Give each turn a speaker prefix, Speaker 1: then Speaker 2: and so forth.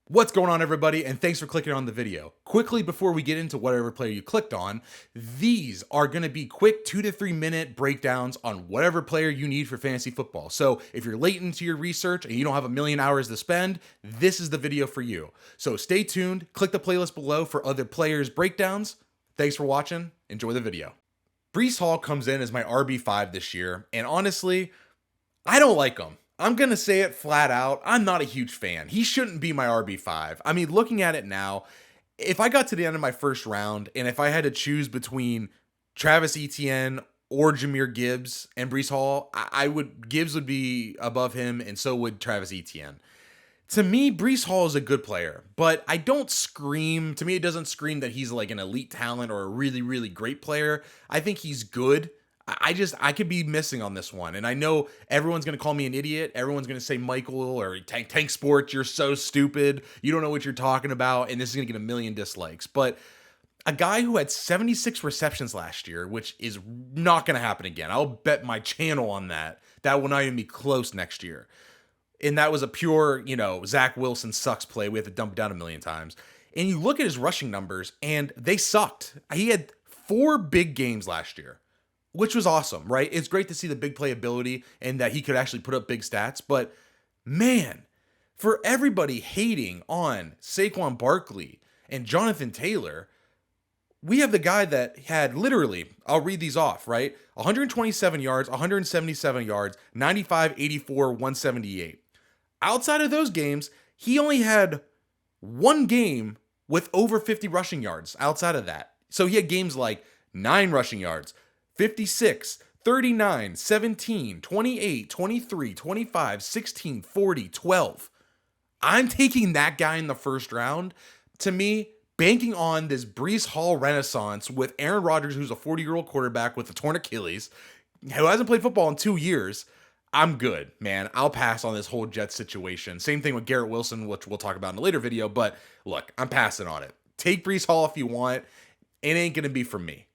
Speaker 1: What's going on, everybody, and thanks for clicking on the video. Quickly, before we get into whatever player you clicked on, these are going to be quick 2 to 3 minute breakdowns on whatever player you need for fantasy football. So if you're late into your research and you don't have a million hours to spend, this is the video for you. So stay tuned, click the playlist below for other players' breakdowns. Thanks for watching, enjoy the video. Breece Hall comes in as my RB5 this year, and honestly, I don't like him. I'm going to say it flat out. I'm not a huge fan. He shouldn't be my RB5. I mean, looking at it now, if I got to the end of my first round and if I had to choose between Travis Etienne or Jahmyr Gibbs and Breece Hall, Gibbs would be above him, and so would Travis Etienne. To me, Breece Hall is a good player, but I don't scream. To me, it doesn't scream that he's like an elite talent or a really, really great player. I think he's good. I could be missing on this one. And I know everyone's going to call me an idiot. Everyone's going to say, Michael or Tank Sports, you're so stupid. You don't know what you're talking about. And this is going to get a million dislikes. But a guy who had 76 receptions last year, which is not going to happen again. I'll bet my channel on that. That will not even be close next year. And that was a pure, Zach Wilson sucks play. We have to dump it down a million times. And you look at his rushing numbers, and they sucked. He had 4 big games last year, which was awesome, right? It's great to see the big playability and that he could actually put up big stats. But man, for everybody hating on Saquon Barkley and Jonathan Taylor, we have the guy that had literally, I'll read these off, right? 127 yards, 177 yards, 95, 84, 178. Outside of those games, he only had one game with over 50 rushing yards outside of that. So he had games like 9 rushing yards, 56, 39, 17, 28, 23, 25, 16, 40, 12. I'm taking that guy in the first round. To me, banking on this Breece Hall renaissance with Aaron Rodgers, who's a 40-year-old quarterback with a torn Achilles, who hasn't played football in 2 years, I'm good, man. I'll pass on this whole Jets situation. Same thing with Garrett Wilson, which we'll talk about in a later video, but look, I'm passing on it. Take Breece Hall if you want. It ain't going to be for me.